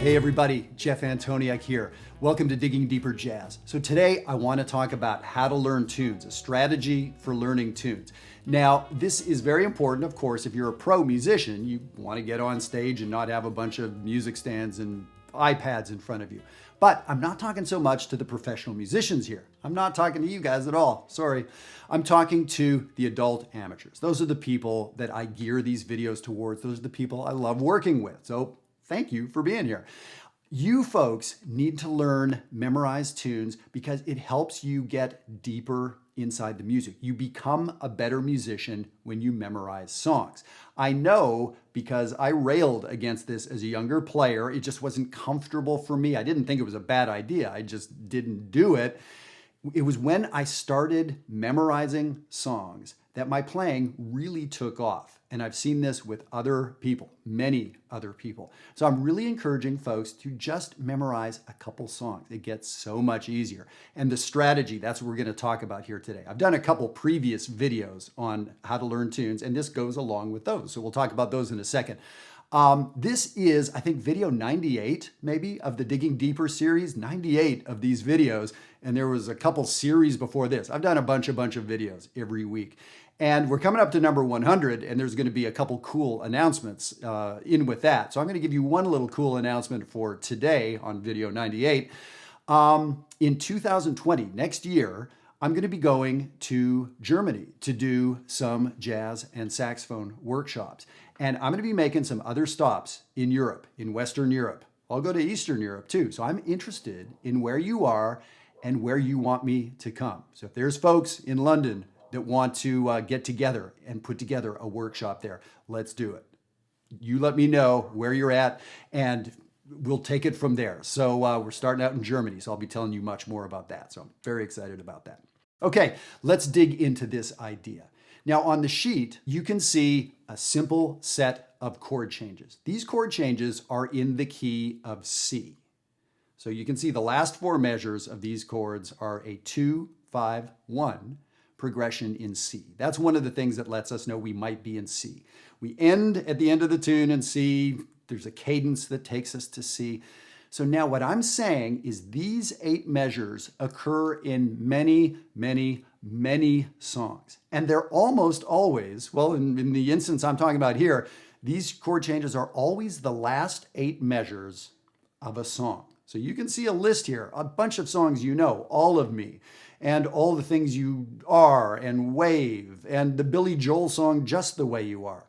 Hey everybody, Jeff Antoniuk here. Welcome to Digging Deeper Jazz. So today I want to talk about how to learn tunes, a strategy for learning tunes. Now, this is very important, of course, if you're a pro musician, you want to get on stage and not have a bunch of music stands and iPads in front of you. But I'm not talking so much to the professional musicians here. I'm not talking to you guys at all, sorry. I'm talking to the adult amateurs. Those are the people that I gear these videos towards. Those are the people I love working with. So thank you for being here. You folks need to learn memorized tunes because it helps you get deeper inside the music. You become a better musician when you memorize songs. I know because I railed against this as a younger player. It just wasn't comfortable for me. I didn't think it was a bad idea. I just didn't do it. It was when I started memorizing songs that my playing really took off. And I've seen this with other people, many other people. So I'm really encouraging folks to just memorize a couple songs. It gets so much easier. And the strategy, that's what we're going to talk about here today. I've done a couple previous videos on how to learn tunes, and this goes along with those. So we'll talk about those in a second. This is, I think, video 98, maybe, of the Digging Deeper series, 98 of these videos. And there was a couple series before this. I've done a bunch of videos every week. And we're coming up to number 100, and there's going to be a couple cool announcements in with that. So I'm going to give you one little cool announcement for today on video 98. In 2020, next year, I'm going to be going to Germany to do some jazz and saxophone workshops. And I'm going to be making some other stops in Europe, in Western Europe. I'll go to Eastern Europe too. So I'm interested in where you are and where you want me to come. So if there's folks in London that want to get together and put together a workshop there, let's do it. You let me know where you're at and we'll take it from there. So we're starting out in Germany, so I'll be telling you much more about that. So I'm very excited about that. Okay, let's dig into this idea. Now on the sheet, you can see a simple set of chord changes. These chord changes are in the key of C. So you can see the last four measures of these chords are a 2, 5, 1 progression in C. That's one of the things that lets us know we might be in C. We end at the end of the tune in C. There's a cadence that takes us to C. So now what I'm saying is these 8 measures occur in many, many, many songs. And they're almost always, well, in the instance I'm talking about here, these chord changes are always the last 8 measures of a song. So you can see a list here, a bunch of songs you know, All of Me, and All the Things You Are, and Wave, and the Billy Joel song, Just the Way You Are,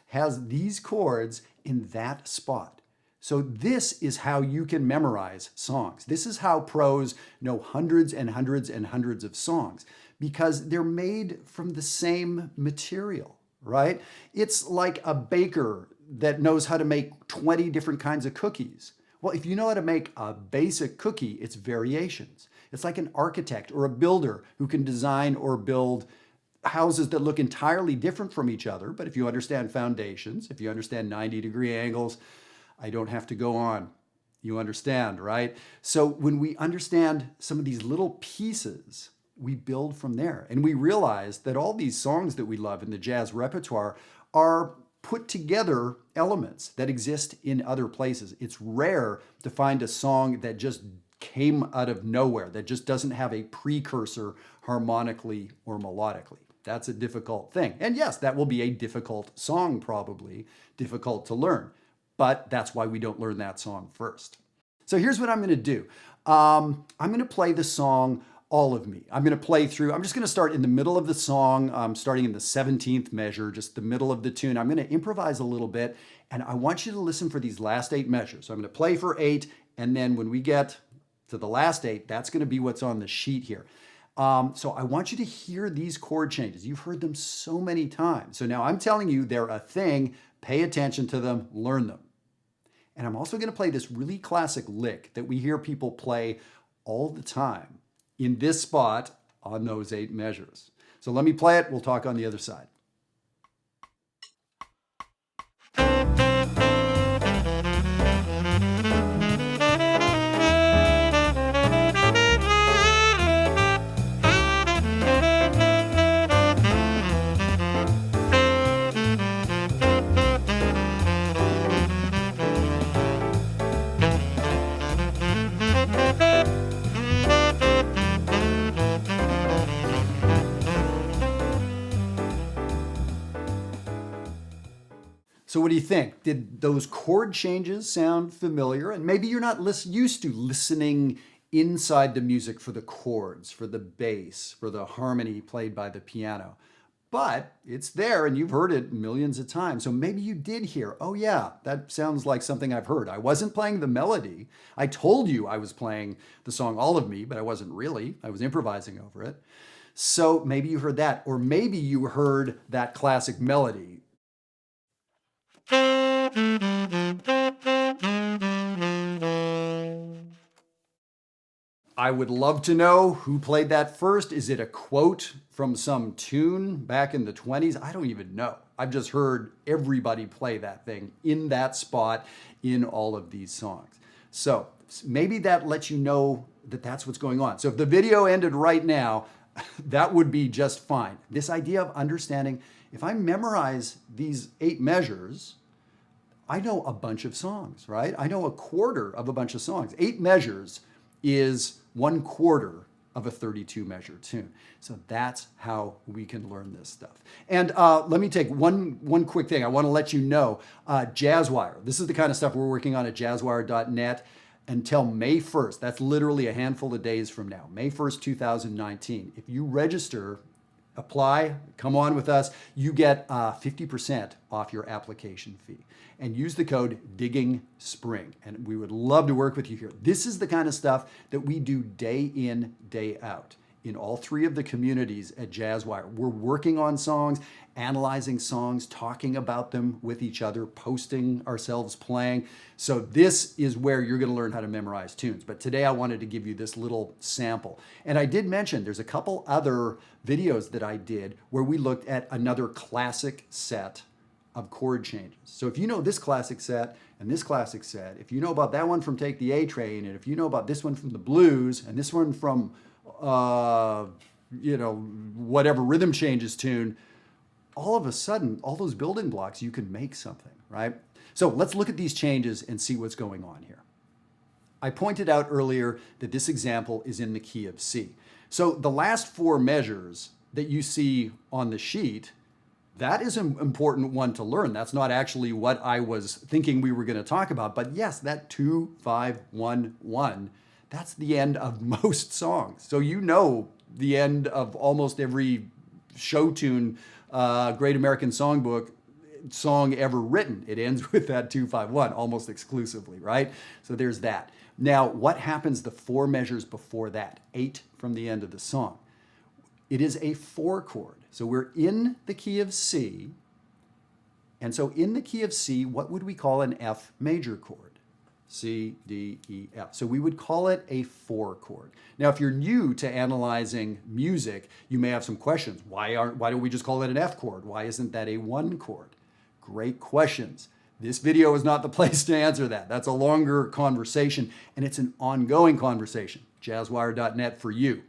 has these chords in that spot. So this is how you can memorize songs. This is how pros know hundreds and hundreds and hundreds of songs, because they're made from the same material, right? It's like a baker that knows how to make 20 different kinds of cookies. Well, if you know how to make a basic cookie, it's variations. It's like an architect or a builder who can design or build houses that look entirely different from each other. But if you understand foundations, if you understand 90-degree angles, I don't have to go on. You understand, right? So when we understand some of these little pieces, we build from there. And we realize that all these songs that we love in the jazz repertoire are put together elements that exist in other places. It's rare to find a song that just came out of nowhere, that just doesn't have a precursor harmonically or melodically. That's a difficult thing. And yes, that will be a difficult song, probably difficult to learn, but that's why we don't learn that song first. So here's what I'm going to do. I'm going to play the song All of Me. I'm going to play through, I'm just going to start in the middle of the song, starting in the 17th measure, just the middle of the tune. I'm going to improvise a little bit, and I want you to listen for these last 8 measures. So I'm going to play for 8, and then when we get to the last 8, that's going to be what's on the sheet here. So I want you to hear these chord changes. You've heard them so many times. So now I'm telling you they're a thing. Pay attention to them, learn them. And I'm also going to play this really classic lick that we hear people play all the time in this spot on those 8 measures. So let me play it. We'll talk on the other side. So what do you think? Did those chord changes sound familiar? And maybe you're not used to listening inside the music for the chords, for the bass, for the harmony played by the piano. But it's there and you've heard it millions of times. So maybe you did hear, oh yeah, that sounds like something I've heard. I wasn't playing the melody. I told you I was playing the song All of Me, but I wasn't really. I was improvising over it. So maybe you heard that. Or maybe you heard that classic melody. I would love to know who played that first. Is it a quote from some tune back in the 20s? I don't even know. I've just heard everybody play that thing in that spot in all of these songs. So maybe that lets you know that that's what's going on. So if the video ended right now, that would be just fine. This idea of understanding, if I memorize these 8 measures, I know a bunch of songs, right? I know a quarter of a bunch of songs. 8 measures is 1/4 of a 32 measure tune. So that's how we can learn this stuff. And let me take one quick thing. I want to let you know, Jazzwire. This is the kind of stuff we're working on at jazzwire.net until May 1st. That's literally a handful of days from now, May 1st, 2019. If you register, apply, come on with us, you get 50% off your application fee. And use the code DIGGINGSPRING. And we would love to work with you here. This is the kind of stuff that we do day in, day out in all 3 of the communities at Jazzwire. We're working on songs, analyzing songs, talking about them with each other, posting ourselves playing. So this is where you're going to learn how to memorize tunes. But today I wanted to give you this little sample. And I did mention there's a couple other videos that I did where we looked at another classic set of chord changes. So if you know this classic set and this classic set, if you know about that one from Take the A Train, and if you know about this one from the blues and this one from, whatever rhythm changes tune, all of a sudden, all those building blocks, you can make something, right? So let's look at these changes and see what's going on here. I pointed out earlier that this example is in the key of C. So the last 4 measures that you see on the sheet, that is an important one to learn. That's not actually what I was thinking we were going to talk about. But yes, that 2, 5, 1, 1, that's the end of most songs. So you know the end of almost every show tune, Great American Songbook song ever written. It ends with that 2, 5, 1 almost exclusively, right? So there's that. Now, what happens the 4 measures before that? 8 from the end of the song. It is a 4 chord. So we're in the key of C. And so in the key of C, what would we call an F major chord? C, D, E, F. So we would call it a 4 chord. Now, if you're new to analyzing music, you may have some questions. Why don't we just call it an F chord? Why isn't that a 1 chord? Great questions. This video is not the place to answer that. That's a longer conversation, and it's an ongoing conversation. Jazzwire.net for you.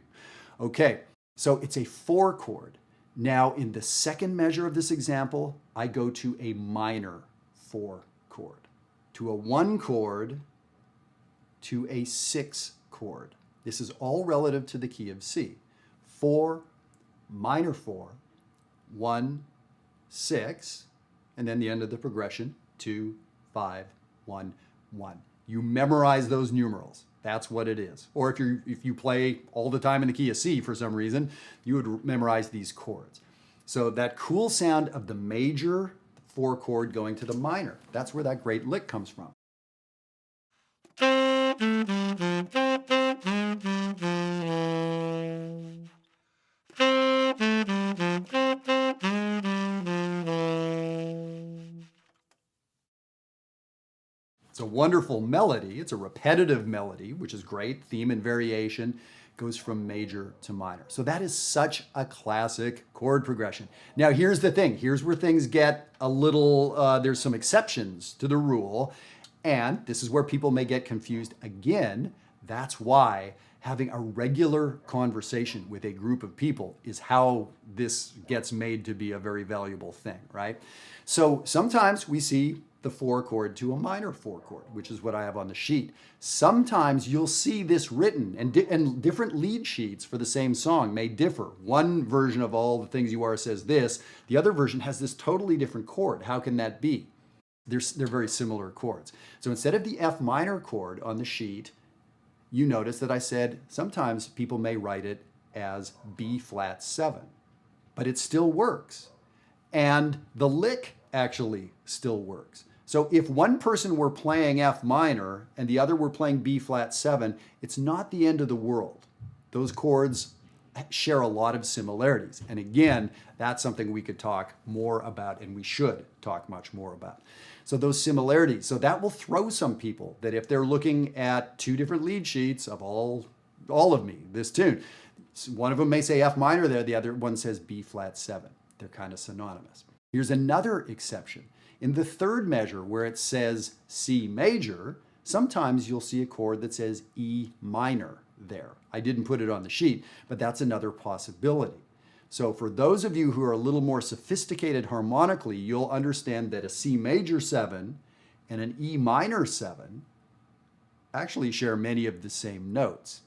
Okay, so it's a 4 chord. Now, in the second measure of this example, I go to a minor 4 chord, to a 1 chord, to a 6 chord. This is all relative to the key of C. 4, minor 4, 1, 6, and then the end of the progression, 2, 5, 1, 1. You memorize those numerals. That's what it is. Or if you play all the time in the key of C for some reason, you would memorize these chords. So that cool sound of the major 4 chord going to the minor, that's where that great lick comes from. It's a wonderful melody. It's a repetitive melody, which is great. Theme and variation goes from major to minor. So that is such a classic chord progression. Now, here's the thing. Here's where things get a little, there's some exceptions to the rule. And this is where people may get confused again. That's why having a regular conversation with a group of people is how this gets made to be a very valuable thing, right? So sometimes we see the 4 chord to a minor 4 chord, which is what I have on the sheet. Sometimes you'll see this written, and different lead sheets for the same song may differ. One version of All the Things You Are says this, the other version has this totally different chord. How can that be? They're very similar chords. So instead of the F minor chord on the sheet, you notice that I said sometimes people may write it as B flat 7, but it still works. And the lick actually still works. So if one person were playing F minor and the other were playing B flat 7, it's not the end of the world. Those chords share a lot of similarities. And again, that's something we could talk more about, and we should talk much more about. So those similarities, so that will throw some people that if they're looking at two different lead sheets of all of me, this tune, one of them may say F minor there, the other one says B flat 7. They're kind of synonymous. Here's another exception. In the third measure where it says C major, sometimes you'll see a chord that says E minor there. I didn't put it on the sheet, but that's another possibility. So for those of you who are a little more sophisticated harmonically, you'll understand that a C major 7 and an E minor 7 actually share many of the same notes.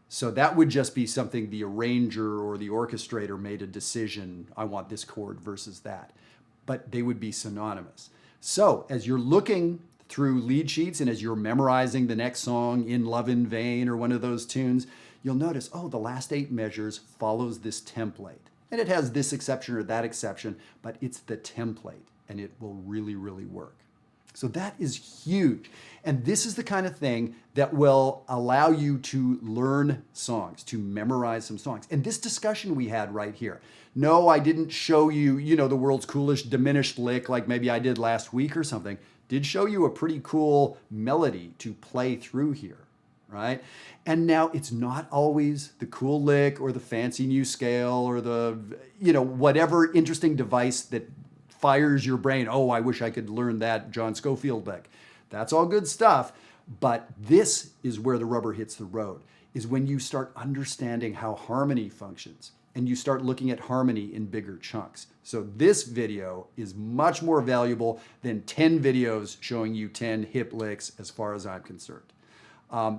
So that would just be something the arranger or the orchestrator made a decision, I want this chord versus that. But they would be synonymous. So as you're looking through lead sheets and as you're memorizing the next song, In Love in Vain or one of those tunes, you'll notice, oh, the last 8 measures follows this template. And it has this exception or that exception, but it's the template and it will really, really work. So that is huge. And this is the kind of thing that will allow you to learn songs, to memorize some songs. And this discussion we had right here. No, I didn't show you, the world's coolest diminished lick like maybe I did last week or something. Did show you a pretty cool melody to play through here, right? And now it's not always the cool lick or the fancy new scale or the, whatever interesting device that fires your brain. Oh, I wish I could learn that John Scofield lick. That's all good stuff. But this is where the rubber hits the road, is when you start understanding how harmony functions and you start looking at harmony in bigger chunks. So this video is much more valuable than 10 videos showing you 10 hip licks as far as I'm concerned.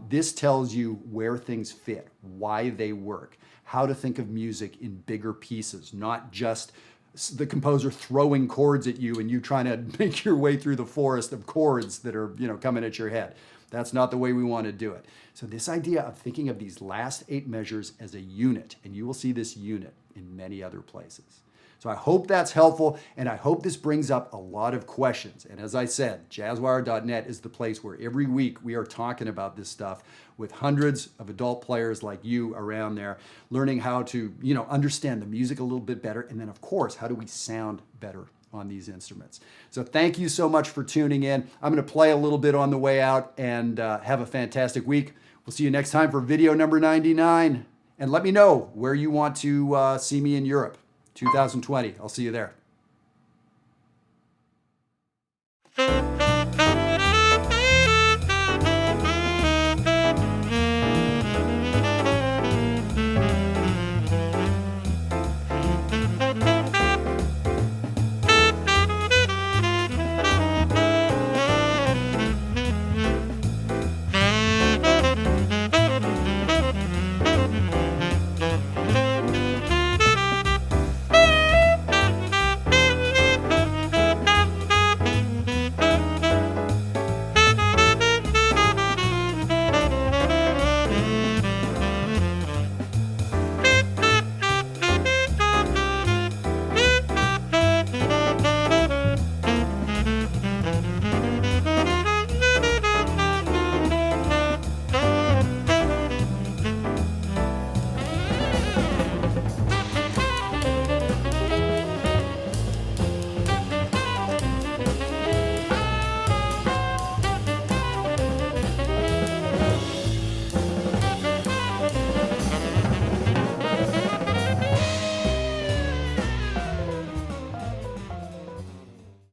This tells you where things fit, why they work, how to think of music in bigger pieces, not just the composer throwing chords at you and you trying to make your way through the forest of chords that are, coming at your head. That's not the way we want to do it. So this idea of thinking of these last 8 measures as a unit, and you will see this unit in many other places. So I hope that's helpful, and I hope this brings up a lot of questions. And as I said, jazzwire.net is the place where every week we are talking about this stuff with hundreds of adult players like you around there, learning how to, understand the music a little bit better, and then of course, how do we sound better on these instruments. So thank you so much for tuning in. I'm going to play a little bit on the way out, and have a fantastic week. We'll see you next time for video number 99. And let me know where you want to see me in Europe. 2020. I'll see you there.